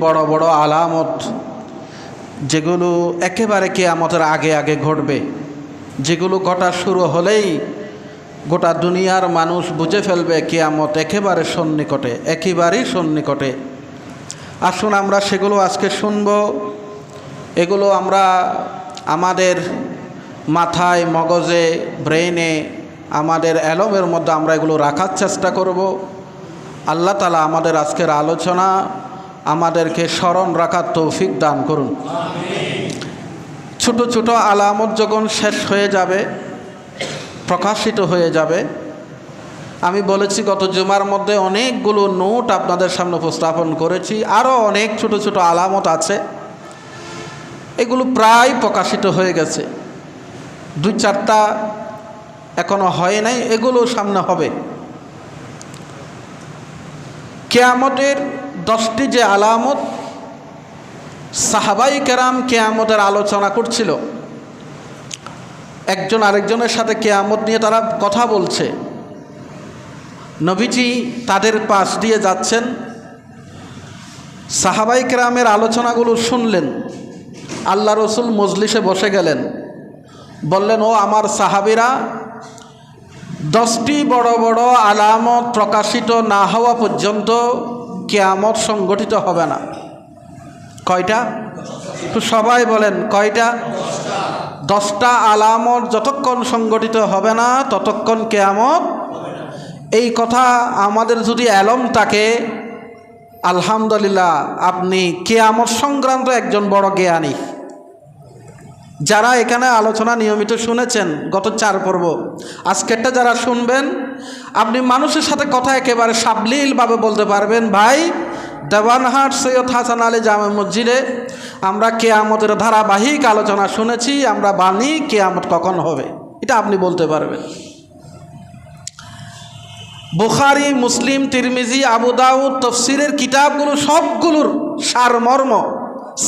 বড় বড় আলামত যেগুলো একেবারে কিয়ামতের আগে আগে ঘটবে, যেগুলো ঘটা শুরু হলেই গোটা দুনিয়ার মানুষ বুঝে ফেলবে কিয়ামত একেবারে সন্নিকটে, একেবারেই সন্নিকটে। আসুন আমরা সেগুলো আজকে শুনব। এগুলো আমরা আমাদের মাথায়, মগজে, ব্রেইনে, আমাদের এলমের মধ্যে আমরা এগুলো রাখার চেষ্টা করব। আল্লাহ তাআলা আমাদের আজকের আলোচনা আমাদেরকে স্মরণ রাখার তৌফিক দান করুন। ছোট ছোট আলামত যখন শেষ হয়ে যাবে, প্রকাশিত হয়ে যাবে, আমি বলেছি গত জুমার মধ্যে অনেকগুলো নোট আপনাদের সামনে উপস্থাপন করেছি, আরও অনেক ছোট ছোট আলামত আছে, এগুলো প্রায় প্রকাশিত হয়ে গেছে। 2-4টা এখনো হয় নাই, এগুলো সামনে হবে। কিয়ামতের 10টি যে আলামত, সাহাবাই কেরাম কিয়ামতের আলোচনা করছিল, একজন আরেকজনের সাথে কিয়ামত নিয়ে তারা কথা বলছে। নবীজি তাদের পাশ দিয়ে যাচ্ছেন, সাহাবাই কেরামের আলোচনাগুলো শুনলেন। আল্লাহ রসুল মজলিসে বসে গেলেন, বললেন, ও আমার সাহাবীরা, 10টি বড় বড় আলামত প্রকাশিত না হওয়া পর্যন্ত কিয়ামত সংগঠিত হবে না। কয়টা? তো সবাই বলেন কয়টা? 10টা আলামত যতক্ষণ সংগঠিত হবে না ততক্ষণ কিয়ামত। এই কথা আমাদের যদি এলম থাকে, আলহামদুলিল্লাহ, আপনি কিয়ামত সংক্রান্ত একজন বড় জ্ঞানী। যারা এখানে আলোচনা নিয়মিত শুনেছেন গত 4 পর্ব, আজকেরটা যারা শুনবেন, আপনি মানুষের সাথে কথা একেবারে সাবলীলভাবে বলতে পারবেন, ভাই, দেওয়ানহাট সৈয়দ হাসান আলী জামে মসজিদে আমরা কিয়ামতের ধারাবাহিক আলোচনা শুনেছি, আমরা বানি কিয়ামত কখন হবে, এটা আপনি বলতে পারবেন। বুখারী, মুসলিম, তিরমিজি, আবু দাউদ তাফসীরের কিতাবগুলো সবগুলোর সারমর্ম,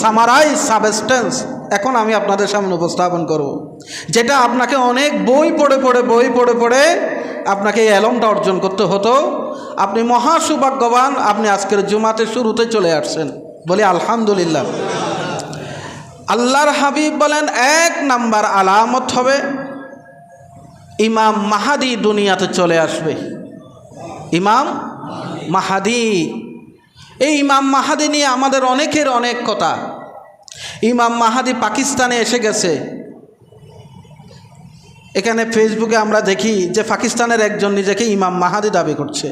সামারাইজ, সাবস্টেন্স এখন আমি আপনাদের সামনে উপস্থাপন করব, যেটা আপনাকে অনেক বই পড়ে পড়ে আপনাকে এই এলমটা অর্জন করতে হতো। আপনি মহা সৌভাগ্যবান, আপনি আজকের জুমাতে শুরুতে চলে আসছেন, বলি আলহামদুলিল্লাহ। আল্লাহর হাবিব বলেন, 1 নাম্বার আলামত হবে ইমাম মাহাদি দুনিয়াতে চলে আসবে। ইমাম মাহাদি, এই ইমাম মাহাদি নিয়ে আমাদের অনেকের অনেক কথা। ইমাম মাহাদি পাকিস্তানে এসে গেছে। এখানে ফেসবুকে আমরা দেখি যে পাকিস্তানের একজন নিজেকে ইমাম মাহাদি দাবি করছে,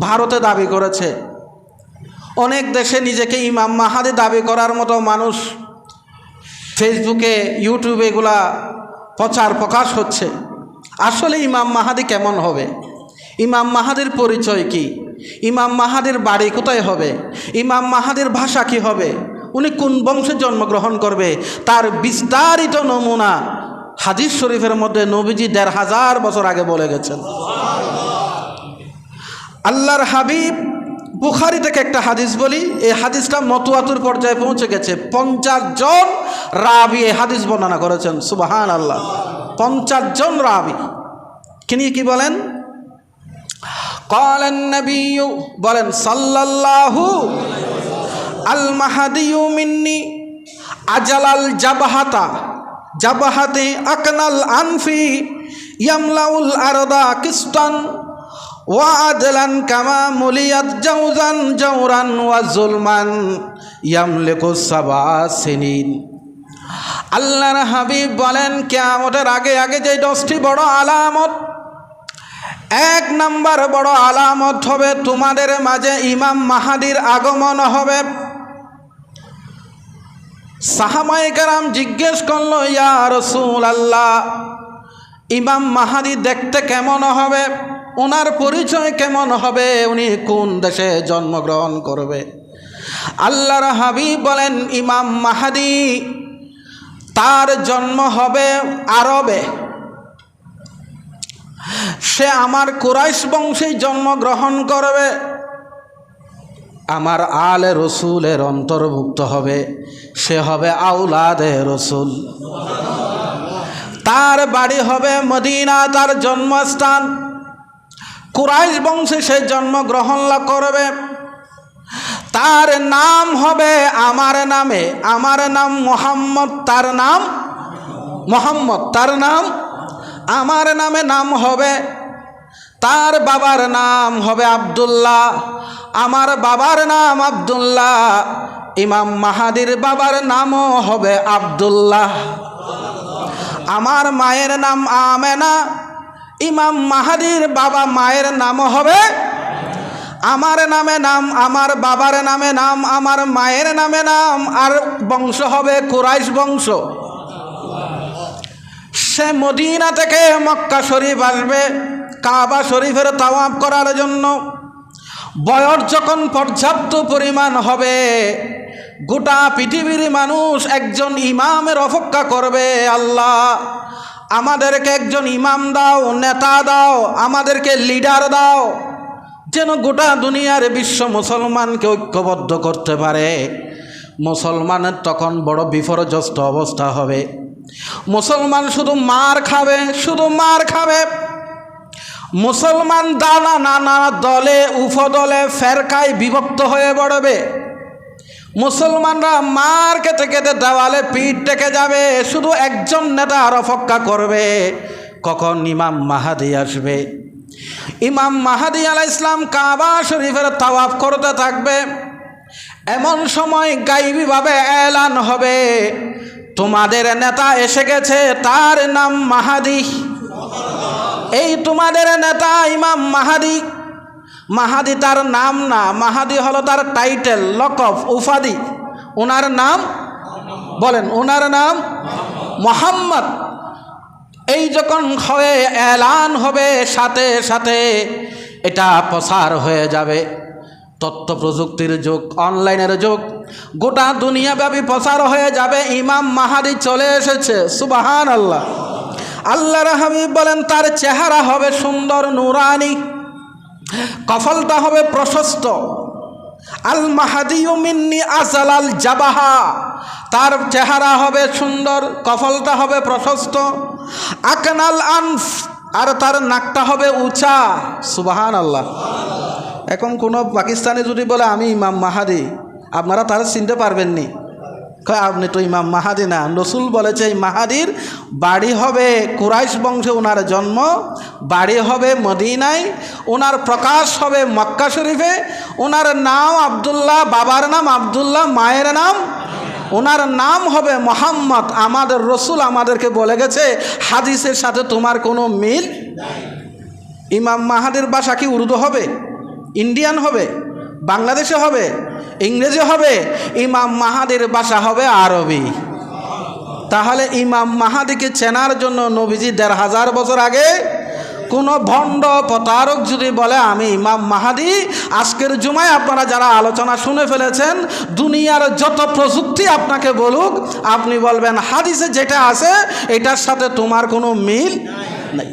ভারতে দাবি করেছে, অনেক দেশে নিজেকে ইমাম মাহাদি দাবি করার মতো মানুষ ফেসবুকে, ইউটিউবে এগুলা প্রচার প্রকাশ হচ্ছে। আসলে ইমাম মাহাদি কেমন হবে? ইমাম মাহাদির পরিচয় কি? ইমাম মাহাদির বাড়ি কোথায় হবে? ইমাম মাহাদির ভাষা কি হবে? উনি কোন বংশে জন্মগ্রহণ করবে? তার বিস্তারিত নমুনা হাদিস শরীফের মধ্যে নবীজি 1500 বছর আগে বলে গেছেন। আল্লাহর হাবিব, বুখারী থেকে একটা হাদিস বলি, এই হাদিসটা মতওয়াতুর পর্যায়ে পৌঁছে গেছে। 50 জন রাবি এই হাদিস বর্ণনা করেছেন। সুবহানাল্লাহ, 50 জন রাবি। কি বলেন? ক্বালান নবিয়্যু, বলেন সাল্লাল্লাহু, আল মাহাদিয়ু মিন্নি আজালাল জাবহাতা জাবহাতে আকনাল আনফি ইয়ামলাউল আরদা কিস্তান ওয়া আদলান কামা মুলিয়াত জাওজান জাওরান ওয়া যুলমান ইয়ামলিকু 7 সিনিন। আল্লাহর হাবিব বলেন, কিয়ামতের আগে আগে যে 10টি বড় আলামত, 1 নাম্বার বড় আলামত হবে তোমাদের মাঝে ইমাম মাহাদির আগমন হবে। সাহাবায়ে কেরাম জিজ্ঞেস করলো, ইয়া রাসূলুল্লাহ, ইমাম মাহাদি দেখতে কেমন হবে? ওনার পরিচয় কেমন হবে? উনি কোন দেশে জন্মগ্রহণ করবে? আল্লাহর হাবিব বলেন, ইমাম মাহাদি তার জন্ম হবে আরবে, সে আমার কুরাইশ বংশে জন্মগ্রহণ করবে, আমার আলে রসুলের অন্তর্ভুক্ত হবে, সে হবে আউলাদে রসুল। তার বাড়ি হবে মদিনা, তার জন্মস্থান। কুরাইশ বংশে সে জন্মগ্রহণ করবে। তার নাম হবে আমার নামে, আমার নাম মোহাম্মদ, তার নাম মোহাম্মদ, তার নাম আমার নামে নাম হবে। তার বাবার নাম হবে আব্দুল্লাহ, আমার বাবার নাম আব্দুল্লাহ। ইমাম মাহাদির বাবার নামও হবে আব্দুল্লাহ। আমার মায়ের নাম আমেনা, ইমাম মাহাদির বাবা মায়ের নামও হবে আমার নামে নাম, আমার বাবার নামে নাম, আমার মায়ের নামে নাম, আর বংশ হবে কুরাইশ বংশ। সে মদিনা থেকে মক্কা শরীফ আসবে কাবা শরীফের তাওয়াফ করার জন্য। বয়স যখন পর্যাপ্ত পরিমাণ হবে, গোটা পৃথিবীর মানুষ একজন ইমামের অপেক্ষা করবে, আল্লাহ আমাদেরকে একজন ইমাম দাও, নেতা দাও, আমাদেরকে লিডার দাও, যেন গোটা দুনিয়ার বিশ্ব মুসলমানকে ঐক্যবদ্ধ করতে পারে। মুসলমানের তখন বড় বিপর্যস্ত অবস্থা হবে। মুসলমান শুধু মার খাবে, শুধু মার খাবে। মুসলমান দানা নানা দলে উপদলে ফেরকায় বিভক্ত হয়ে পড়বে। মুসলমানরা মার খেতে খেতে দেওয়ালে পিঠ টেকে যাবে। শুধু একজন নেতা আর অপেক্ষা করবে কখন ইমাম মাহাদি আসবে। ইমাম মাহাদি আলাইহিস সালাম কাবা শরীফের তাওয়াফ করতে থাকবে। এমন সময় গায়বীভাবে এলান হবে, তোমাদের নেতা এসে গেছে, তার নাম মাহাদি। এই তোমাদের নেতা ইমাম মাহাদি। মাহাদি তার নাম না, মাহাদি হলো তার টাইটেল, লকব, উপাধি। ওনার নাম বলেন, ওনার নাম মোহাম্মদ। এই যখন হয়ে এলান হবে, সাথে সাথে এটা প্রসার হয়ে যাবে। তথ্য প্রযুক্তির যুগ, অনলাইনের যুগ, গোটা দুনিয়াব্যাপী প্রচার হয়ে যাবে ইমাম মাহাদি চলে এসেছে। সুবহানাল্লাহ। আল্লাহর হাবিব বলেন তার চেহারা হবে সুন্দর নুরানি, কফলটা হবে প্রশস্ত। আল মাহাদিউ মিন্নি আজালাল জাবাহা, তার চেহারা হবে সুন্দর, কফলটা হবে প্রশস্ত। আকনাল আনফ, আর তার নাকটা হবে উঁচা। সুবহানাল্লাহ। এখন কোনো পাকিস্তানি যদি বলে আমি ইমাম মাহাদি, আপনারা তারা চিনতে পারবেননি। আপনি তো ইমাম মাহাদি না। রসুল বলেছে এই মাহাদির বাড়ি হবে কুরাইশ বংশে, ওনার জন্ম, বাড়ি হবে মদিনায়, ওনার প্রকাশ হবে মক্কা শরীফে। ওনার নাম আব্দুল্লাহ, বাবার নাম আব্দুল্লাহ, মায়ের নাম, ওনার নাম হবে মোহাম্মদ। আমাদের রসুল আমাদেরকে বলে গেছে হাদিসের সাথে তোমার কোনো মিল। ইমাম মাহাদির ভাষা কি উর্দু হবে, ইন্ডিয়ান হবে, বাংলাদেশে হবে, ইংরেজি হবে? ইমাম মাহাদির ভাষা হবে আরবি। তাহলে ইমাম মাহাদিকে চেনার জন্য নবীজি ১৫০০ বছর আগে কোনো ভণ্ড প্রতারক যদি বলে আমি ইমাম মাহাদি, আজকের জুমায় আপনারা যারা আলোচনা শুনে ফেলেছেন, দুনিয়ার যত প্রযুক্তি আপনাকে বলুক, আপনি বলবেন হাদিসে যেটা আছে এটার সাথে তোমার কোনো মিল নেই।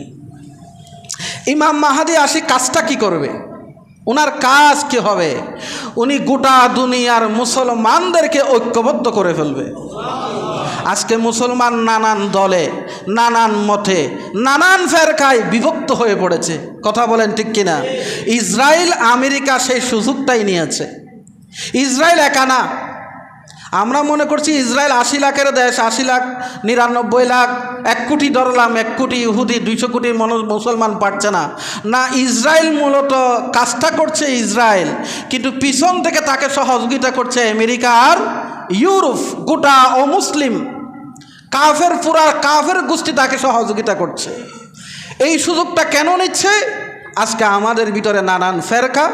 ইমাম মাহাদি আসি কাজটা কি করবে? ওনার কাজ কি হবে? উনি গোটা দুনিয়ার মুসলমানদেরকে ঐক্যবদ্ধ করে ফেলবে। আজকে মুসলমান নানান দলে, নানান মতে, নানান ফেরকায় বিভক্ত হয়ে পড়েছে। কথা বলেন ঠিক কিনা? ইসরায়েল আমেরিকা সেই সুযোগটাই নিয়েছে। ইসরায়েল একা না। আমরা মনে করছি ইসরায়েল ৮০ লাখের দেশ, ৮০ লাখ, ৯৯ লাখ, ১ কোটি ধরলাম, ১ কোটি ইহুদি, ২০০ কোটি মুসলমান পারছে না। না, ইসরায়েল মূলত কাজটা করছে ইসরায়েল, কিন্তু পিছন থেকে তাকে সহযোগিতা করছে আমেরিকা আর ইউরোপ। গোটা অমুসলিম কাফের, পুরা কাফের গোষ্ঠী তাকে সহযোগিতা করছে। এই সুযোগটা কেন নিচ্ছে? আজকে আমাদের ভিতরে নানান ফেরকা,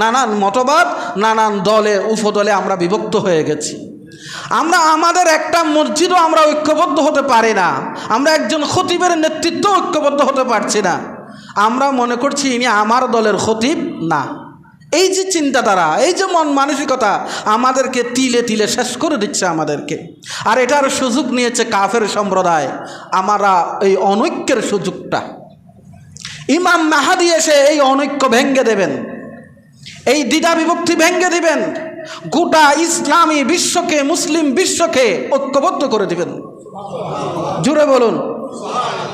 নানান মতবাদ, নানান দলে উপদলে আমরা বিভক্ত হয়ে গেছি। আমরা আমাদের একটা মসজিদও আমরা ঐক্যবদ্ধ হতে পারি না। আমরা একজন খতিবের নেতৃত্ব ঐক্যবদ্ধ হতে পারছি না। আমরা মনে করছি ইনি আমার দলের খতিব না। এই যে চিন্তাধারা, এই যে মন মানসিকতা আমাদেরকে তিলে তিলে শেষ করে দিচ্ছে আমাদেরকে। আর এটার সুযোগ নিয়েছে কাফের সম্প্রদায়। আমরা এই অনৈক্যের সুযোগটা, ইমাম মাহাদি এসে এই অনৈক্য ভেঙ্গে দেবেন, এই দ্বিধা বিভক্তি ভেঙ্গে দিবেন, গোটা ইসলামী বিশ্বকে, মুসলিম বিশ্বকে ঐক্যবদ্ধ করে দিবেন। জুড়ে বলুন,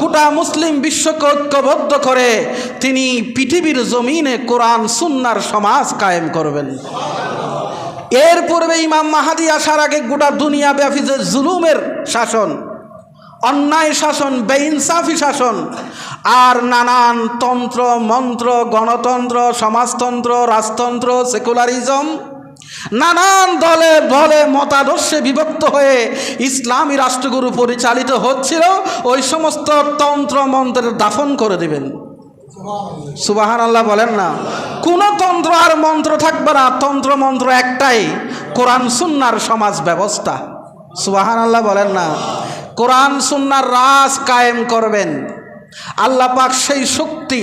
গোটা মুসলিম বিশ্বকে ঐক্যবদ্ধ করে তিনি পৃথিবীর জমিনে কোরআন সুন্নাহর সমাজ কায়েম করবেন। এর পূর্বে ইমাম মাহাদি আসার আগে গোটা দুনিয়া ব্যাপী যে জুলুমের শাসন, অন্যায় শাসন, বেইনসাফি শাসন, আর নানান তন্ত্র মন্ত্র, গণতন্ত্র, সমাজতন্ত্র, রাজতন্ত্র, সেকুলারিজম, নানান দলে বলে মতাদর্শে বিভক্ত হয়ে ইসলামী রাষ্ট্রগুরু পরিচালিত হচ্ছিল, ওই সমস্ত তন্ত্র মন্ত্রের দাফন করে দিবেন। সুবহানাল্লাহ বলেন না। কোন তন্ত্র আর মন্ত্র থাকবে না, তন্ত্র মন্ত্র একটাই, কোরআন সুন্নাহর সমাজ ব্যবস্থা। সুবহানাল্লাহ বলেন না। কোরআন সুন্নাহর রাজ কায়েম করবেন। আল্লাহ পাক সেই শক্তি,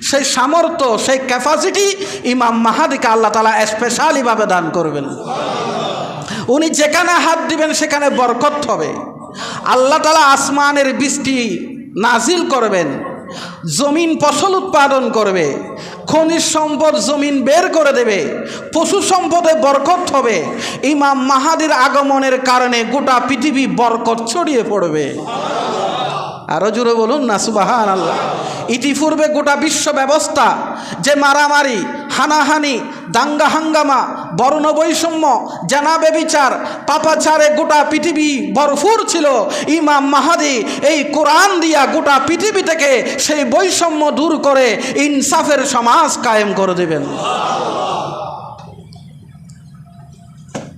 সেই সামর্থ্য, সেই ক্যাপাসিটি ইমাম মাহাদিকে আল্লাহ তাআলা স্পেশালিভাবে দান করবেন। উনি যেখানে হাত দিবেন সেখানে বরকত হবে। আল্লাহ তাআলা আসমানের বৃষ্টি নাজিল করবেন, জমিন ফসল উৎপাদন করবে, খনিজ সম্পদ জমিন বের করে দেবে, পশু সম্পদে বরকত হবে। ইমাম মাহাদির আগমনের কারণে গোটা পৃথিবী বরকত ছড়িয়ে পড়বে। আরো জোরে বলুন না সুবহানাল্লাহ। ইতিপূর্বে গোটা বিশ্ব ব্যবস্থা যে মারামারি, হানাহানি, দাঙ্গা হাঙ্গামা, বর্ণ বৈষম্য, জানাবে বিচার, পাপাচারে গোটা পৃথিবী ভরপুর ছিল, ইমাম মাহাদি এই কোরআন দিয়া গোটা পৃথিবী থেকে সেই বৈষম্য দূর করে ইনসাফের সমাজ কায়েম করে দেবেন।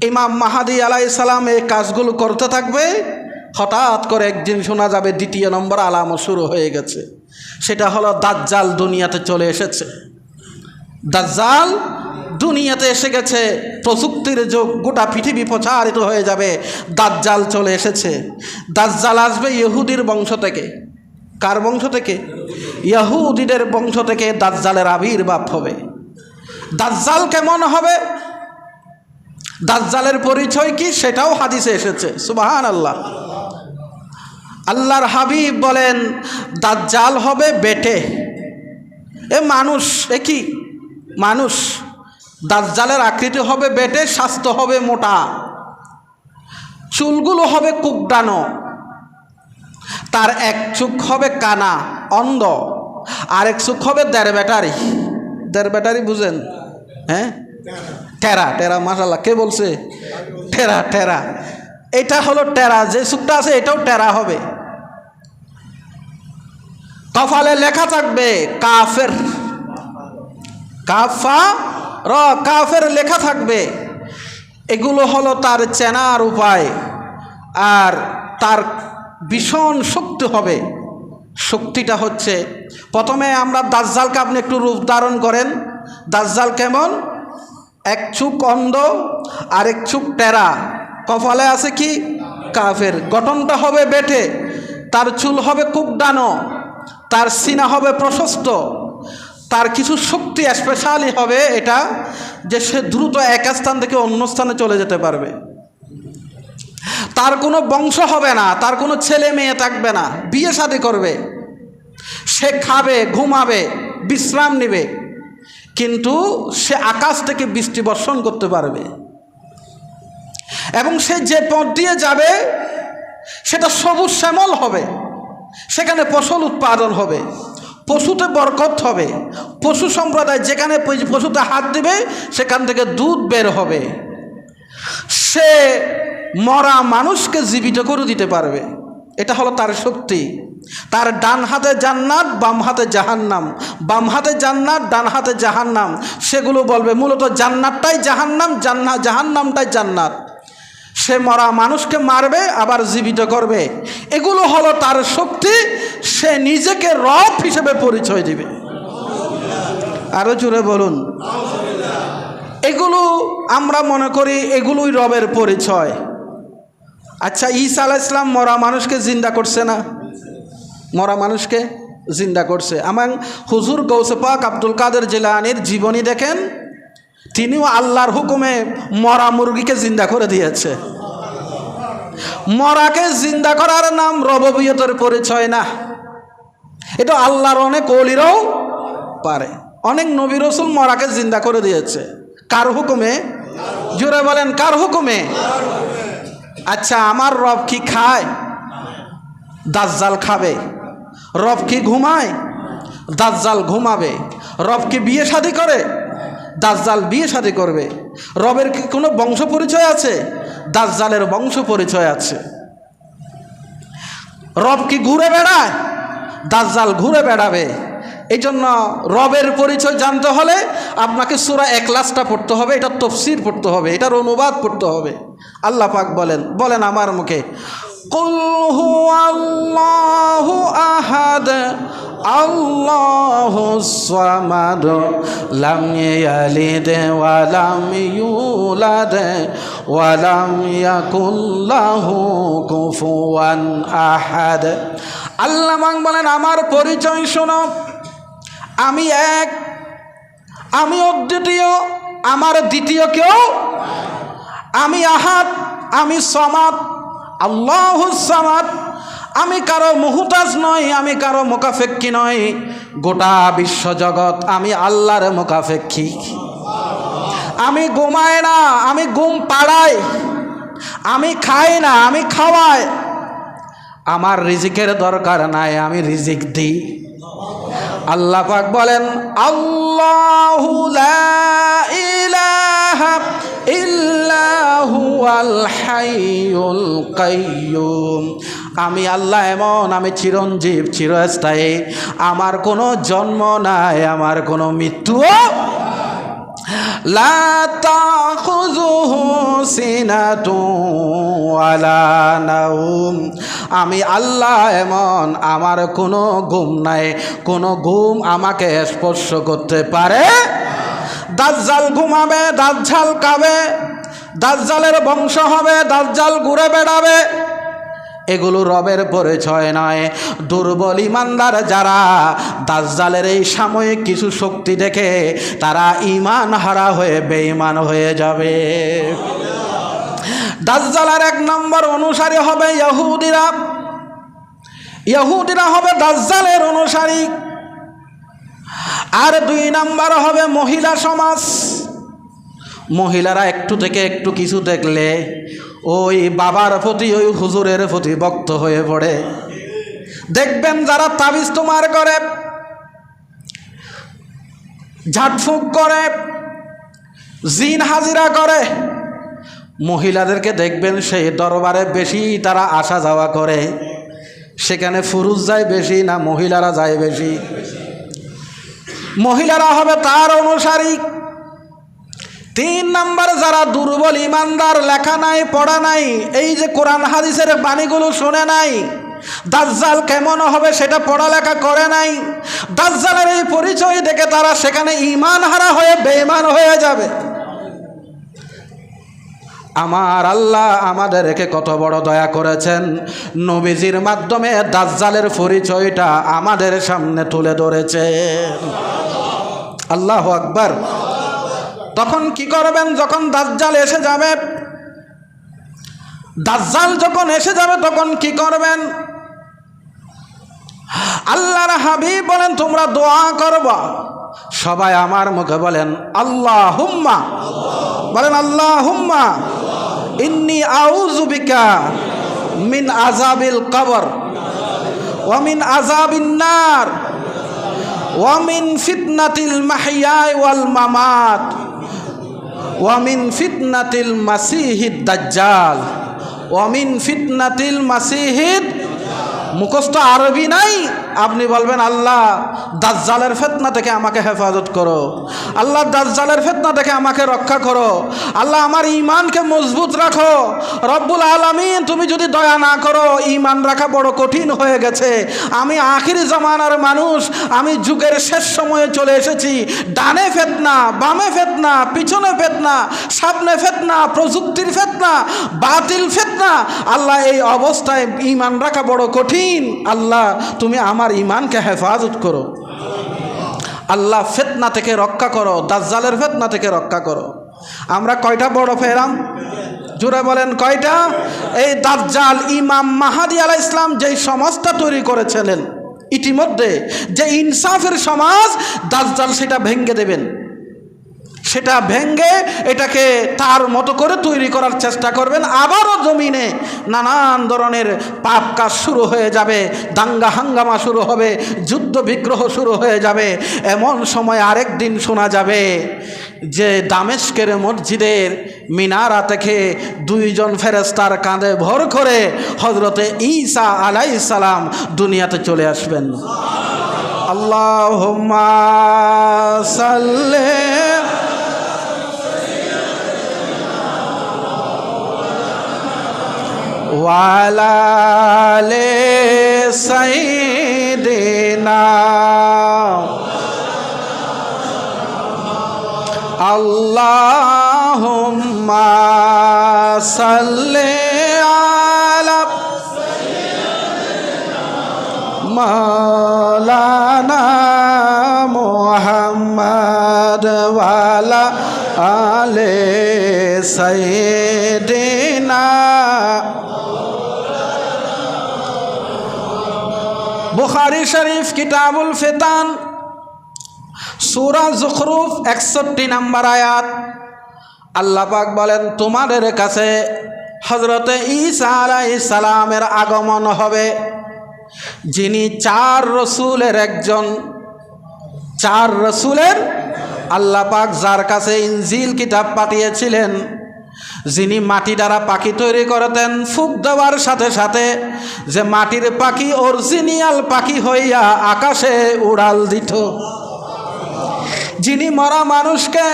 ইমাম মাহাদি আলাইহিস সালাম এই কাজগুলো করতে থাকবে। হঠাৎ করে একদিন শোনা যাবে দ্বিতীয় নম্বর আলামত শুরু হয়ে গেছে, সেটা হলো দাজ্জাল দুনিয়াতে চলে এসেছে। দাজ্জাল দুনিয়াতে এসে গেছে, প্রযুক্তির যুগ, গোটা পৃথিবী প্রচারিত হয়ে যাবে, দাজ্জাল চলে এসেছে। দাজ্জাল আসবে ইহুদির বংশ থেকে। কার বংশ থেকে? ইহুদিদের বংশ থেকে দাজ্জালের আবির্ভাব হবে। দাজ্জাল কেমন হবে, দাজ্জালের পরিচয় কি, সেটাও হাদিসে এসেছে। সুবহানাল্লাহ। আল্লাহর হাবিব বলেন দাজ্জাল হবে বেটে। এ মানুষ, এ কি মানুষ? দাজ্জালের আকৃতি হবে বেটে, স্বাস্থ্য হবে মোটা, চুলগুলো হবে কুকডানো, তার এক চোখ হবে কানা, অন্ধ, আরেক চোখ হবে দেড় ব্যাটারি। দেড় ব্যাটারি বুঝেন? হ্যাঁ, টেরা। টেরা, মাশাআল্লাহ, কে বলছে? টেরা। টেরা, এটা হলো টেরা। যে চোখটা আছে এটাও টেরা হবে। কপালে লেখা থাকবে কাফের, কাফের লেখা থাকবে। এগুলো হলো তার চেনার উপায়। আর তার ভীষণ শক্তি হবে। শক্তিটা হচ্ছে, প্রথমে আমরা দাজ্জালকে, আপনি একটু রূপ ধারণ করেন। দাজ্জাল কেমন? এক চোখ অন্ধ, আরেক চোখ টেরা, কপালে আছে কি কাফের, গঠনটা হবে বেটে, তার চুল হবে কুকডানো, তার সিনা হবে প্রশস্ত, তার কিছু শক্তি স্পেশালি হবে এটা যে সে দ্রুত এক স্থান থেকে অন্য স্থানে চলে যেতে পারবে। তার কোনো বংশ হবে না, তার কোনো ছেলে মেয়ে থাকবে না, বিয়ে শাদী করবে, সে খাবে, ঘুমাবে, বিশ্রাম নেবে, কিন্তু সে আকাশ থেকে বৃষ্টি বর্ষণ করতে পারবে। এবং সে যে পথ দিয়ে যাবে সেটা সবুজ শ্যামল হবে, সেখানে ফসল উৎপাদন হবে, পশুতে বরকত হবে, পশু সম্প্রদায় যেখানে পশুতে হাত দিবে সেখান থেকে দুধ বের হবে। সে মরা মানুষকে জীবিত করে দিতে পারবে। এটা হলো তার শক্তি। তার ডান হাতে জান্নাত, বাম হাতে জাহান্নাম, বাম হাতে জান্নাত, ডান হাতে জাহান্নাম। সেগুলো বলবে মূলত জান্নাতটাই জাহান্নাম, জাহান্নামটাই জান্নাত। সে মরা মানুষকে মারবে আবার জীবিত করবে। এগুলো হলো তার শক্তি। সে নিজেকে রব হিসেবে পরিচয় দিবে। আরো জোরে বলুন। এগুলো আমরা মনে করি এগুলোই রবের পরিচয়। আচ্ছা, ঈসা আলাইহিস সালাম মরা মানুষকে জিন্দা করছে না? মরা মানুষকে জিন্দা করছে। আমার হুজুর গৌসে পাক আব্দুল কাদের জিলানীর জীবনী দেখেন, তিনিও আল্লাহর হুকুমে মরা মুরগিকে জিন্দা করে দিয়েছে। মরাকে জিন্দা করার নাম রববিয়তের পরিচয় না। এটা আল্লাহর অনেক ওলিরাও পারে। অনেক নবী রাসূল মরাকে জিন্দা করে দিয়েছে। কার হুকুমে? জোরে বলেন, কার হুকুমে? আচ্ছা, আমার রব কি খায়? দাজ্জাল খাবে। রব কি ঘুমায়? দাজ্জাল ঘুমাবে। রব কি বিয়ে শাদী করে? দাজ্জাল বিয়ে শাদী করবে। রবের কি কোনো বংশ পরিচয় আছে? দাজ্জালের বংশ পরিচয় আছে। রব কি ঘুরে বেড়ায়? দাজ্জাল ঘুরে বেড়াবে। এই জন্য রবের পরিচয় জানতে হলে আপনাকে সূরা ইখলাসটা পড়তে হবে, এটা তাফসীর পড়তে হবে, এটার অনুবাদ পড়তে হবে। আল্লাহ পাক বলেন আমার মুখে, কুল হুয়াল্লাহু আহাদ আল্লাহুস সামাদ লাম ইয়ালিদ ওয়া লাম ইউলাদ ওয়া লাম ইয়াকুল লাহু কুফুয়ান আহাদ। আল্লাহ পাক বলেন আমার পরিচয় শোনো, আমি এক, আমি অদ্বিতীয়, আমার দ্বিতীয় কেউ, আমি আহাদ, আমি সামাদ, আল্লাহুস সামাদ। আমি কারো মুহতাজ নই, আমি কারো মুকাফেক্ষী নই, গোটা বিশ্বজগৎ আমি আল্লাহর মুকাফেক্ষী। আমি ঘুমাই না, আমি ঘুম পাড়াই, আমি খাই না, আমি খাওয়াই। আমার রিজিকের দরকার নাই, আমি রিজিক দিই। আল্লাহ পাক বলেন আল্লাহু লা ইলাহা ইল্লা হুয়াল হাইয়ুল কাইয়্যুম। আমি আল্লাহ এমন, আমি চিরঞ্জীব, চিরস্থায়ী, আমার কোনো জন্ম নাই, আমার কোনো মৃত্যুও লা তাখুযুহু সিনাতুন ওয়ালা নাওম। আমি আল্লাহ এমন, আমার কোনো ঘুম নাই, কোনো ঘুম আমাকে স্পর্শ করতে পারে। দাজ্জাল ঘুমাবে, দাজ্জাল খাবে, দাজ্জালের বংশ হবে, দাজ্জাল ঘুরে বেড়াবে, এগুলো রবের পরিচয় নয়। দুর্বল ইমানদার যারা দাজ্জালের এই সাময়িক কিছু শক্তি দেখে তারা ঈমান হারা হয়ে বেঈমান হয়ে যাবে। দাজ্জালের এক নম্বর অনুসারী হবে ইহুদিরা। ইহুদিরা হবে দাজ্জালের অনুসারী। আর দুই নাম্বার হবে মহিলা সমাজ। মহিলারা একটু থেকে একটু কিছু দেখলে ওই বাবার প্রতি, ওই হুজুরের প্রতি ভক্ত হয়ে পড়ে। দেখবেন যারা তাবিজ তোমার করে, ঝাড়ফুঁক করে, জিন হাজিরা করে, মহিলাদেরকে দেখবেন সেই দরবারে বেশি তারা আসা যাওয়া করে। সেখানে পুরুষ যায় বেশি না মহিলারা যায় বেশি? মহিলারা হবে তার অনুসারী। তিন নাম্বার যারা দুর্বল ইমানদার, লেখা নাই, পড়া নাই, এই যে কোরআন হাদিসের বাণীগুলো শুনে নাই, দাজ্জাল কেমন হবে সেটা পড়ালেখা করে নাই, দাজ্জালের এই পরিচয় দেখে তারা সেখানে ঈমান হারা হয়ে বেঈমান হয়ে যাবে। আমার আল্লাহ আমাদেরকে কত বড় দয়া করেছেন, নবীজির মাধ্যমে দাজ্জালের পরিচয়টা আমাদের সামনে তুলে ধরেছেন। আল্লাহু আকবার। তখন কি করবেন? যখন দাজ্জাল এসে যাবে, দাজ্জাল যখন এসে যাবে তখন কি করবেন? আল্লাহর হাবিব বলেন তোমরা দোয়া করবা। সবাই আমার মুখে বলেন আল্লাহুম্মা, বলেন আল্লাহুম্মা ইন্নী আউযু বিকা মিন আযাবিল কবর ওয়া মিন আযাবিন নার ওয়া মিন ফিতনাতিল মাহইয়া ওয়াল মামাত ওয়া মিন ফিতনাতিল মাসিহিদ দাজ্জাল ওয়া মিন ফিতনাতিল মাসিহিদ। মুখস্থ আরবি নাই, আপনি বলবেন আল্লাহ দাজ্জালের ফিতনা থেকে আমাকে হেফাজত করো, আল্লাহ দাজ্জালের ফিতনা থেকে আমাকে রক্ষা করো, আল্লাহ আমার ঈমানকে মজবুত রাখো। রব্বুল আলামিন তুমি যদি দয়া না করো, ঈমান রাখা বড় কঠিন হয়ে গেছে। আমি আখিরি জামানার মানুষ, আমি যুগের শেষ সময়ে চলে এসেছি। ডানে ফিতনা, বামে ফিতনা, পিছনে ফিতনা, সামনে ফিতনা, প্রযুক্তির ফিতনা, বাতিল ফিতনা। আল্লাহ এই অবস্থায় ঈমান রাখা বড় কঠিন। আল্লাহ তুমি আমার ঈমানকে হেফাজত করো, আল্লাহ ফিতনা থেকে রক্ষা করো, দাজ্জালের ফিতনা থেকে রক্ষা করো। আমরা কয়টা বড় পেলাম? জোরে বলেন কয়টা? এই দাজ্জাল ইমাম মাহদী আলাইহিস সালাম যেই সমাজটা তৈরি করেছিলেন, ইতিমধ্যে যে ইনসাফের সমাজ, দাজ্জাল সেটা ভেঙে দেবেন, সেটা ভেঙ্গে এটাকে তার মতো করে তৈরি করার চেষ্টা করবেন। আবারও জমিনে নানান ধরনের পাপ কাজ শুরু হয়ে যাবে, দাঙ্গা হাঙ্গামা শুরু হবে, যুদ্ধ বিগ্রহ শুরু হয়ে যাবে। এমন সময় আরেক দিন শোনা যাবে যে দামেস্কের মসজিদের মিনারা থেকে দুইজন ফেরেশতার কাঁধে ভর করে হযরতে ঈসা আলাইহিস সালাম দুনিয়াতে চলে আসবেন। আল্লাহুম্মা সাল্লি ওয়ালা আলি সাইয়্যিদিনা আল্লাহুম্মা সাল্লি আলা মাওলানা মুহাম্মদ ওয়ালা আলি সাইয়্যিদিনা। বুখারী শরীফ কিতাবুল ফিতান সূরা যুখরুফ 61 নম্বর আয়াত, আল্লাহ পাক বলেন তোমাদের কাছে হযরতে ঈসা আলাইহিস সালামের আগমন হবে, যিনি চার রসুলের আল্লাহ পাক যার কাছে ইনজিল কিতাব পাঠিয়েছিলেন, যিনি মাটি দ্বারা পাখি তৈরি করতেন, ফুঁক দেওয়ার সাথে সাথে যে মাটির পাখি অরিজিনাল পাখি হইয়া আকাশে উড়াল দিত, যিনি মরা মানুষকে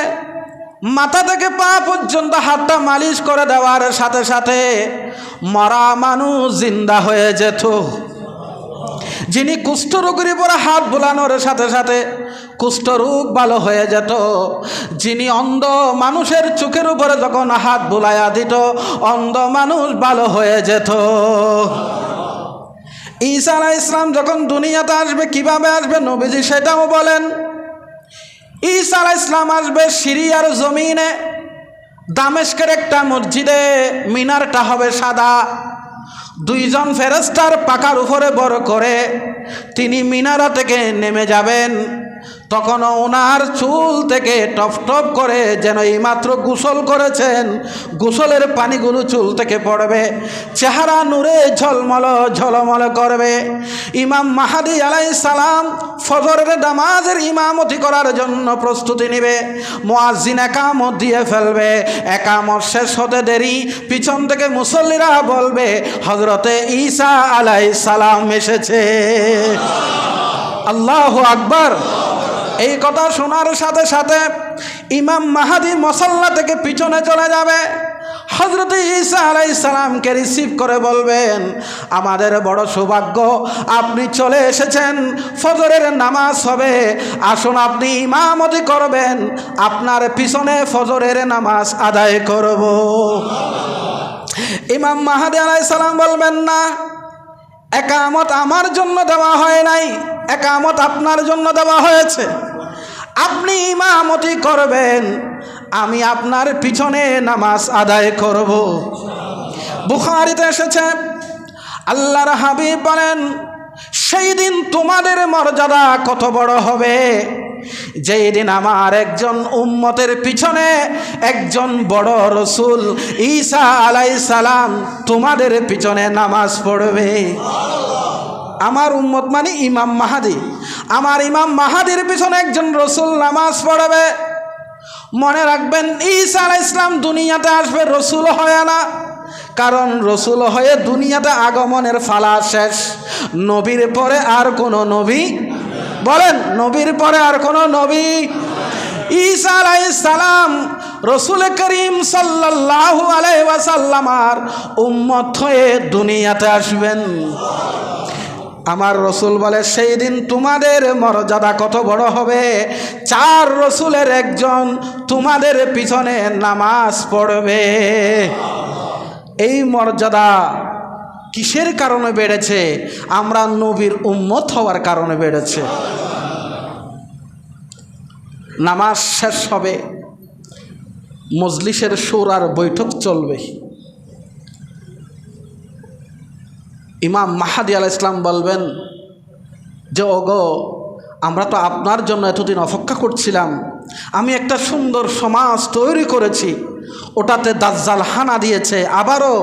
মাথা থেকে পা পর্যন্ত হাতটা মালিশ করে দেওয়ার সাথে সাথে মরা মানুষ জিন্দা হয়ে যেত, যিনি কুষ্ঠরোগের উপরে হাত বুলানোর সাথে সাথে কুষ্ঠরোগ ভালো হয়ে যেত, যিনি অন্ধ মানুষের চোখের উপরে যখন হাত বুলাইয়া দিত অন্ধ মানুষ ভালো হয়ে যেত। ঈসা আলাইহিস সালাম যখন দুনিয়াতে আসবে, কিভাবে আসবে নবীজি সেটাও বলেন। ঈসা আলাইহিস সালাম আসবে সিরিয়ার জমিনে, দামেস্কের একটা মসজিদে, মিনারটা হবে সাদা, দুইজন ফেরেশতার পাখার উপরে বড় করে তিনি মিনারা থেকে নেমে যাবেন। তখন ওনার চুল থেকে টপ টপ করে যেন এইমাত্র গোসল করেছেন গোসলের পানিগুলো চুল থেকে পড়বে, চেহারা নূরে ঝলমল করবে। ইমাম মাহদী আলাইহিস সালাম ফজরের নামাজের ইমামতি করার জন্য প্রস্তুতি নেবে, মুয়াজ্জিন একামত দিয়ে ফেলবে, একামত শেষ হতে দেরি, পিছন থেকে মুসল্লিরা বলবে হযরতে ঈসা আলাইহিস সালাম এসেছে। আল্লাহু আকবার। এই কথা শোনার সাথে সাথে ইমাম মাহদী মুসাল্লা থেকে পিছনে চলে যাবে, হযরতে ঈসা আলাইহিস সালামকে রিসিভ করে বলবেন আমাদের বড় সৌভাগ্য, আপনি চলে এসেছেন, ফজরের নামাজ হবে, আসুন আপনি ইমামতি করবেন, আপনার পিছনে ফজরের নামাজ আদায় করব। ইমাম মাহদী আলাইহিস সালাম বলবেন না, একামত আমার জন্য দেওয়া হয় নাই, একামত আপনার জন্য দেওয়া হয়েছে, আপনি ইমামতি করবেন, আমি আপনার পিছনে নামাজ আদায় করব। বুখারীতে এসেছে আল্লাহর হাবিব বলেন সেই দিন তোমাদের মর্যাদা কত বড় হবে, যেই দিন আমার একজন উম্মতের পিছনে একজন বড় রসুল ঈসা আলাইহিস সালাম তোমাদের পিছনে নামাজ পড়বে। আমার উম্মত মানে ইমাম মাহদী, আমার ইমাম মাহদীর পিছনে একজন রসুল নামাজ পড়বে। মনে রাখবেন ঈসা আলাইহিস সালাম দুনিয়াতে আসবে রসুল হয় না, কারণ রসুল হয়ে দুনিয়াতে আগমনের ফালা শেষ, নবীর পরে আর কোনো নবী, বলেন নবীর পরে আর কোনো নবী। ঈসা আলাইহিস সালাম রসুল করিম সাল্লাল্লাহু আলাইহি ওয়াসাল্লামার উম্মত হয়ে দুনিয়াতে আসবেন। আমার রসুল বলে সেই দিন তোমাদের মর্যাদা কত বড় হবে, চার রসুলের একজন তোমাদের পিছনে নামাজ পড়বে। এই মর্যাদা কিসের কারণে বেড়েছে? আমরা নবীর উম্মত হওয়ার কারণে বেড়েছে। নামাজ শেষ হবে, মজলিসের শুরার বৈঠক চলবে, ইমাম মাহদী আলাইহিস সালাম বলবেন যে ওগো আমরা তো আপনার জন্য এতদিন অপেক্ষা করছিলাম, আমি একটা সুন্দর সমাজ তৈরি করেছি, ওটাতে দাজ্জাল হানা দিয়েছে, আবারও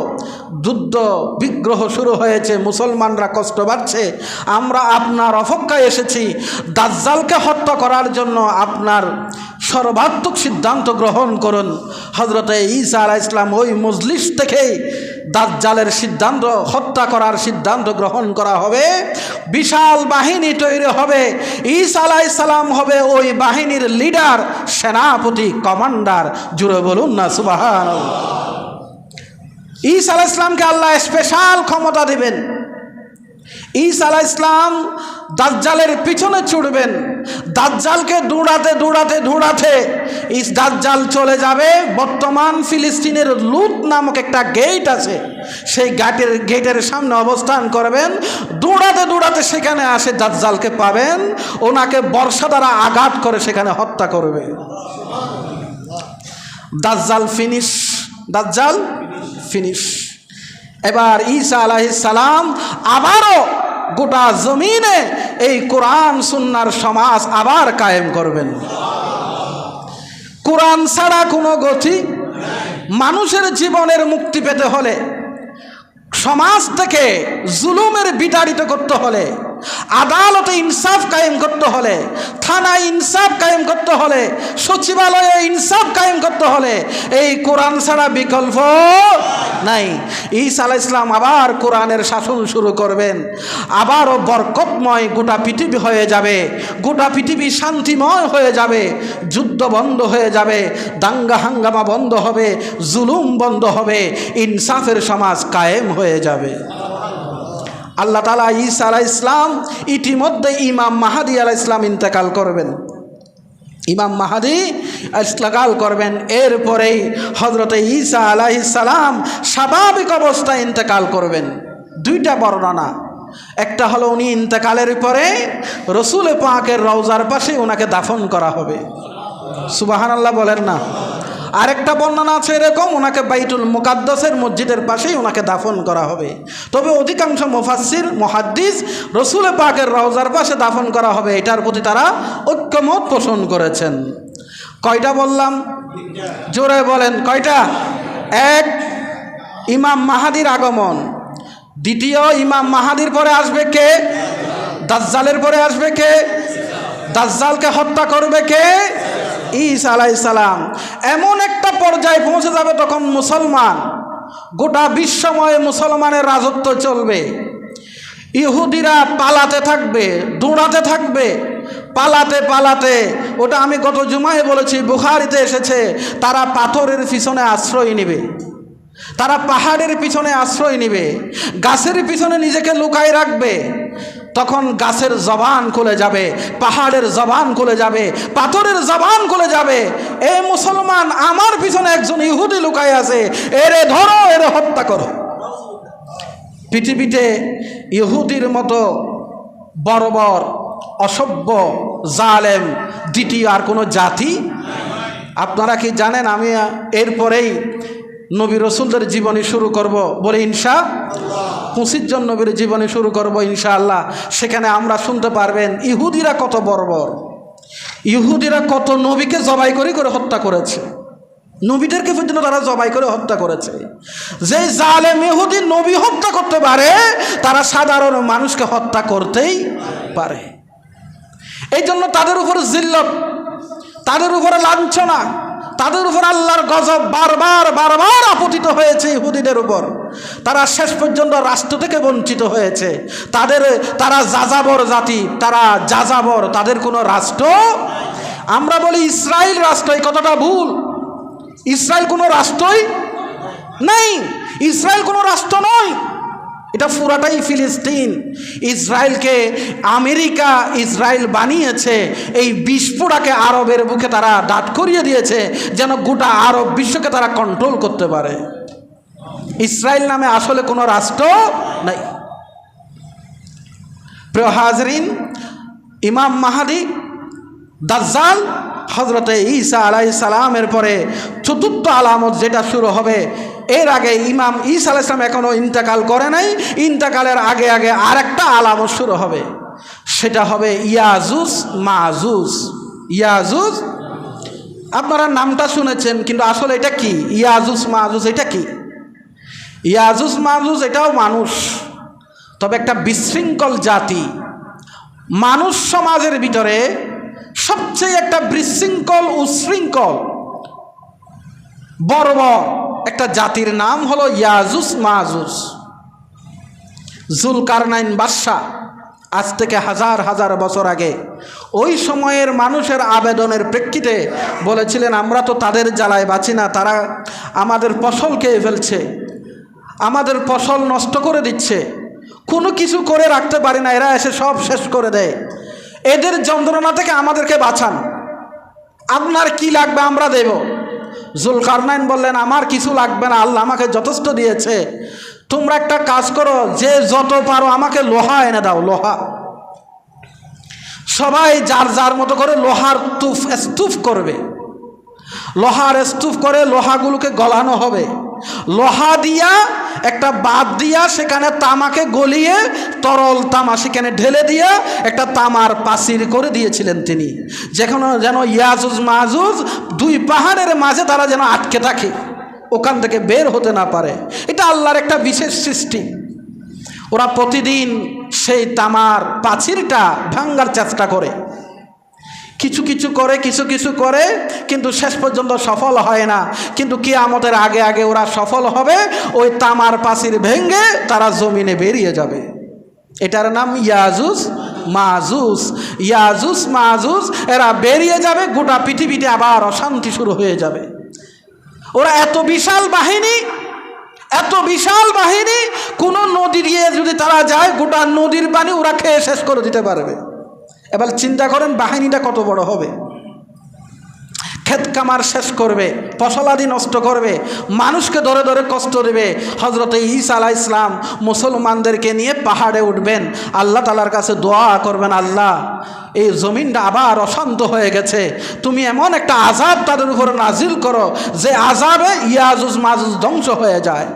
যুদ্ধ বিগ্রহ শুরু হয়েছে, মুসলমানরা কষ্ট পাচ্ছে, আমরা আপনার অপেক্ষায় এসেছি, দাজ্জালকে হত্যা করার জন্য আপনার সর্বাত্মক সিদ্ধান্ত গ্রহণ করুন। হজরতে ঈসা আলাইহিস সালাম ওই মজলিস থেকেই দাজ্জালের সিদ্ধান্ত, হত্যা করার সিদ্ধান্ত গ্রহণ করা হবে। বিশাল বাহিনী তৈরি হবে, ঈসা আলাইহিস সালাম হবে ওই বাহিনীর লিডার, সেনাপতি, কমান্ডার। জুড়ে বলুন না সুবহানাল্লাহ। ঈসা আলাইহিস সালামকে আল্লাহ স্পেশাল ক্ষমতা দিবেন। ঈসা আলাইহিস সালাম দাজ্জালের পিছনে ছুটবেন, দাজ্জালকে দৌড়াতে দৌড়াতে দৌড়াতে দাজ্জাল চলে যাবে বর্তমান ফিলিস্তিনের লুত নামক একটা গেট আছে, সেই গেটের সামনে অবস্থান করবেন, দৌড়াতে দৌড়াতে সেখানে আসে দাজ্জালকে পাবেন, ওনাকে বর্ষা দ্বারা আঘাত করে সেখানে হত্যা করবে। দাজ্জাল ফিনিশ। এবার ঈসা আলাইহিস সালাম আবারও গোটা জমিনে এই কোরআন সুন্নাহর সমাজ আবার কায়েম করবেন। কোরআন ছাড়া কোনো গতি, মানুষের জীবনের মুক্তি পেতে হলে, সমাজ থেকে জুলুমের বিতাড়িত করতে হলে, আদালতে ইনসাফ কায়েম করতে হলে, থানায় ইনসাফ কায়েম করতে হলে, সচিবালয়ে ইনসাফ কায়েম করতে হলে এই কোরআন ছাড়া বিকল্প নাই। ঈসা আলাইহিস সালাম আবার কোরআনের শাসন শুরু করবেন, আবারও বরকতময় গোটা পৃথিবী হয়ে যাবে, গোটা পৃথিবী শান্তিময় হয়ে যাবে, যুদ্ধ বন্ধ হয়ে যাবে, দাঙ্গা হাঙ্গামা বন্ধ হবে, জুলুম বন্ধ হবে, ইনসাফের সমাজ কায়েম হয়ে যাবে। আল্লাহ তাআলা ঈসা আলাইহিস সালাম ইতিমধ্যে ইমাম মাহদী আলাইহিস সালাম ইন্তেকাল করবেন, ইমাম মাহদী ইন্তেকাল করবেন। এরপরেই হযরতে ঈসা আলাইহিস সালাম স্বাভাবিক অবস্থায় ইন্তেকাল করবেন। দুইটা বর্ণনা, একটা হলো উনি ইন্তেকালের পরে রসুল পাকের রওজার পাশে ওনাকে দাফন করা হবে। সুবহানাল্লাহ বলেন না। আরেকটা বর্ণনা আছে এরকম, ওনাকে বাইতুল মুকাদ্দাসের মসজিদের পাশেই ওনাকে দাফন করা হবে। তবে অধিকাংশ মুফাসসির মুহাদ্দিস রসুল পাকের রওজার পাশে দাফন করা হবে, এটার প্রতি তারা ঐক্যমত পোষণ করেছেন। কয়টা বললাম? জোরে বলেন কয়টা? এক, ইমাম মাহাদির আগমন। দ্বিতীয়, ইমাম মাহাদির পরে আসবে কে? দাজ্জালের পরে আসবে কে? দাজ্জালকে হত্যা করবে কে? ঈসা আলাইহিস সালাম। এমন একটা পর্যায়ে পৌঁছে যাবে তখন মুসলমান, গোটা বিশ্বময় মুসলমানের রাজত্ব চলবে। ইহুদিরা পালাতে থাকবে, দৌড়াতে থাকবে, পালাতে পালাতে, ওটা আমি গত জুমায় বলেছি, বুখারীতে এসেছে, তারা পাথরের পিছনে আশ্রয় নেবে, তারা পাহাড়ের পিছনে আশ্রয় নেবে, গাছের পিছনে নিজেকে লুকায় রাখবে। তখন গাছের জবান খুলে যাবে, পাহাড়ের জবান খুলে যাবে, পাথরের জবান খুলে যাবে। এ মুসলমান, আমার পিছনে একজন ইহুদি লুকায় আছে, এরে ধরো, এরে হত্যা করো। পৃথিবীতে ইহুদির মতো বর্বর, অসভ্য, জালেম দ্বিতীয় আর কোনো জাতি। আপনারা কি জানেন, আমি এরপরেই নবী রসুলদের জীবনী শুরু করব বলে ইনশাআল্লাহ, 25 জন নবীর জীবনী শুরু করব ইনশাআল্লাহ। সেখানে আমরা শুনতে পারবেন ইহুদিরা কত বর্বর, ইহুদিরা কত নবীকে জবাই করে করে হত্যা করেছে, নবীদেরকে পর্যন্ত তারা জবাই করে হত্যা করেছে। যে জালেম ইহুদি নবী হত্যা করতে পারে, তারা সাধারণ মানুষকে হত্যা করতেই পারে। এই জন্য তাদের উপর জিল্লত, তাদের উপরে লাঞ্ছনা, তাদের উপর আল্লাহর গজব বারবার বারবার আপতিত হয়েছে ইহুদিদের উপর। তারা শেষ পর্যন্ত রাষ্ট্র থেকে বঞ্চিত হয়েছে। তারা যাযাবর জাতি, তারা যাযাবর, তাদের কোনো রাষ্ট্র। আমরা বলি ইসরায়েল রাষ্ট্র, এই কথাটা ভুল। ইসরায়েল কোনো রাষ্ট্রই নেই, ইসরায়েল কোনো রাষ্ট্র নয়, এটা পুরাটাই ফিলিস্তিন। ইসরায়েলকে আমেরিকা ইসরায়েল বানিয়েছে, এই বিস্ফোরাকে আরবের বুকে তারা দাঁড় করিয়ে দিয়েছে যেন গোটা আরব বিশ্বকে তারা কন্ট্রোল করতে পারে। ইসরায়েল নামে আসলে কোনো রাষ্ট্র নাই। প্রিয় হাজরিন, ইমাম মাহাদি, দাজ্জাল, হজরতে ঈসা আলাইহিস সালামের পরে চতুর্থ আলামত যেটা শুরু হবে, এর আগে ইমাম ঈসা আলাইহিস সালাম এখনও ইন্তেকাল করে নাই, ইন্তেকালের আগে আগে আরেকটা আলামত শুরু হবে, সেটা হবে ইয়াজুজ মাজুজ। ইয়াজুজ আপনারা নামটা শুনেছেন, কিন্তু আসলে এটা কি? ইয়াজুজ মাজুজ এটা কি? ইয়াজুজ মাজুজ এটাও মানুষ, তবে একটা বিশৃঙ্খল জাতি। মানুষ সমাজের ভিতরে সবচেয়ে একটা বিশৃঙ্খল উশৃঙ্খল বর্বর একটা জাতির নাম হলো ইয়াজুজ মাজুজ। জুলকারনাইন বাদশা আজ থেকে হাজার হাজার বছর আগে ওই সময়ের মানুষের আবেদনের প্রেক্ষিতে বলেছিলেন, আমরা তো তাদের জ্বালায় বাঁচি না, তারা আমাদের ফসল খেয়ে ফেলছে, আমাদের ফসল নষ্ট করে দিচ্ছে, কোনো কিছু করে রাখতে পারি না, এরা এসে সব শেষ করে দেয়, এদের যন্ত্রণা থেকে আমাদেরকে বাঁচান, আপনার কি লাগবে আমরা দেব। জুলকারনাইন বললেন, আমার কিছু লাগবে না, আল্লাহ আমাকে যথেষ্ট দিয়েছে, তোমরা একটা কাজ করো, যে যত পারো আমাকে লোহা এনে দাও। লোহা সবাই যার যার মতো করে লোহার স্তূপ করবে, লোহার স্তূপ করে লোহাগুলোকে গলানো হবে, লোহা দিয়া একটা বাদ দিয়া সেখানে তামাকে গলিয়ে তরল তামা সেখানে ঢেলে দিয়া একটা তামার পাচির করে দিয়েছিলেন তিনি, যেন ইয়াজুজ মাজুজ দুই পাহাড়ের মাঝে তারা যেন আটকে থাকে, ওখান থেকে বের হতে না পারে। এটা আল্লাহর একটা বিশেষ সৃষ্টি। ওরা প্রতিদিন সেই তামার পাচিরটা ভাঙার চেষ্টা করে, কিছু কিছু করে কিন্তু শেষ পর্যন্ত সফল হয় না। কিন্তু কিয়ামতের আগে আগে ওরা সফল হবে, ওই তামার পাচির ভেঙে তারা জমিনে বেরিয়ে যাবে। এটার নাম ইয়াজুজ মাজুজ। ইয়াজুজ মাজুজ এরা বেরিয়ে যাবে, গোটা পৃথিবীতে আবার অশান্তি শুরু হয়ে যাবে। ওরা এত বিশাল বাহিনী, কোনো নদী দিয়ে যদি তারা যায়, গোটা নদীর পানি ওরা খেয়ে শেষ করে দিতে পারবে। এবার চিন্তা করেন বাহিনীটা কত বড় হবে। ক্ষেত কামার শেষ করবে, ফসলাদি নষ্ট করবে, মানুষকে ধরে ধরে কষ্ট দেবে। হজরতে ঈসা আলাইহিস সালাম মুসলমানদেরকে নিয়ে পাহাড়ে উঠবেন, আল্লাহ তাআলার কাছে দোয়া করবেন, আল্লাহ এই জমিনটা আবার অশান্ত হয়ে গেছে, তুমি এমন একটা আযাব তাদের উপর নাজিল করো যে আযাবে ইয়াজুজ মাজুজ ধ্বংস হয়ে যায়।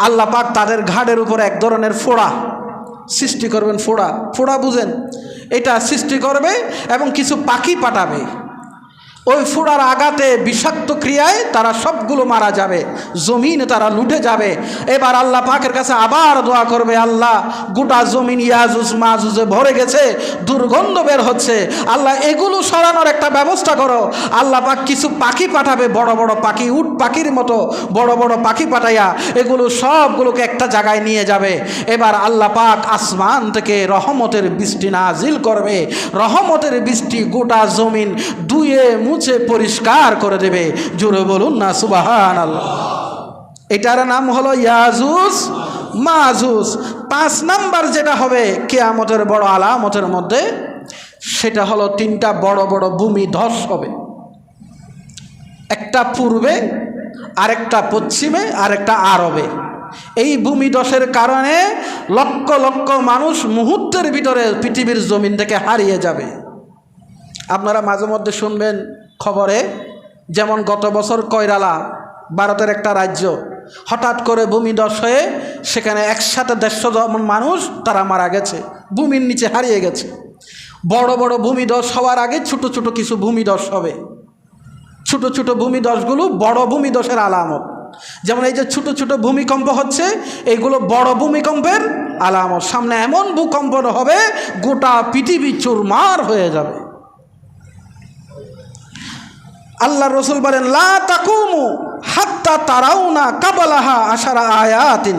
আল্লাহ পাক তাদের ঘাড়ের উপর এক ধরনের ফোড়া সৃষ্টি করবেন। ফোড়া বুঝেন? এটা সৃষ্টি করবে এবং কিছু পাখি পাঠাবে, ওই ফোড়ার আঘাতে বিষাক্ত ক্রিয়ায় তারা সবগুলো মারা যাবে, জমিনে তারা লুটে যাবে। এবার আল্লাহ পাকের কাছে আবার দোয়া করবে, আল্লাহ গোটা জমিন ইয়াজুজ মাজুজে ভরে গেছে, দুর্গন্ধ বের হচ্ছে, আল্লাহ এগুলো সরানোর একটা ব্যবস্থা করো। আল্লাহ পাক কিছু পাখি পাঠাবে, বড় বড় পাখি, উট পাখির মতো বড় বড় পাখি পাঠাইয়া এগুলো সবগুলোকে একটা জায়গায় নিয়ে যাবে। এবার আল্লাহ পাক আসমান থেকে রহমতের বৃষ্টি নাজিল করবে, রহমতের বৃষ্টি গোটা জমিন ধুয়ে মুছে পরিষ্কার করে দেবে। জোরে বলুন না সুবহানাল্লাহ। এটার নাম হলো ইয়াজুজ মাজুজ। 5 নাম্বার যেটা হবে কিয়ামতের বড় আলামতের মধ্যে, সেটা হলো 3টা বড় বড় ভূমি ধস হবে। একটা পূর্বে, আরেকটা পশ্চিমে, আরেকটা আরবে। এই ভূমিধসের কারণে লক্ষ লক্ষ মানুষ মুহূর্তের ভিতরে পৃথিবীর জমিন থেকে হারিয়ে যাবে। আপনারা মাঝে মধ্যে শুনবেন খবরে, যেমন গত বছর কৈরালা, ভারতের একটা রাজ্য, হঠাৎ করে ভূমিধস হয়ে সেখানে একসাথে 150 মানুষ তারা মারা গেছে, ভূমির নিচে হারিয়ে গেছে। বড় বড় ভূমিধস হওয়ার আগে ছোট ছোট কিছু ভূমিধস হবে। ছোট ছোট ভূমিধসগুলো বড় ভূমিধসের আলামত। যেমন এই যে ছোট ছোট ভূমিকম্প হচ্ছে, এইগুলো বড় ভূমিকম্পের আলামত। সামনে এমন ভূকম্প হবে গোটা পৃথিবী চুরমার হয়ে যাবে। আল্লাহ রসুল বলেন, লা তাকুমু হাত্তা তারাউনা কাবলাহা আশারা আয়াতিন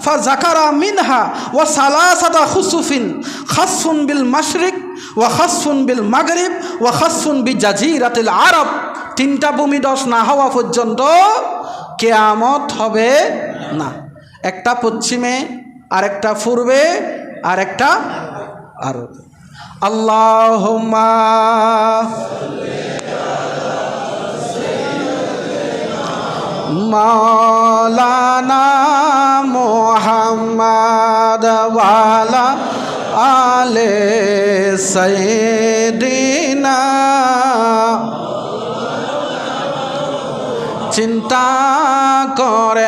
ফাযাকারা মিনহা ওয়া সালাসাতা খুসুফিন, খাসফুন বিল মাশরিক ওয়া খাসফুন বিল মাগরিব ওয়া খাসফুন বিজাজিরাতিল আরব। 3টা ভূমিধস না হওয়া পর্যন্ত কিয়ামত হবে না। একটা পশ্চিমে, আরেকটা পূর্বে, আরেকটা আরবে। আল্লাহুম্মা মাওলানা মুহাম্মদ ওয়ালা আলে সাইয়্যিদিনা। চিন্তা করে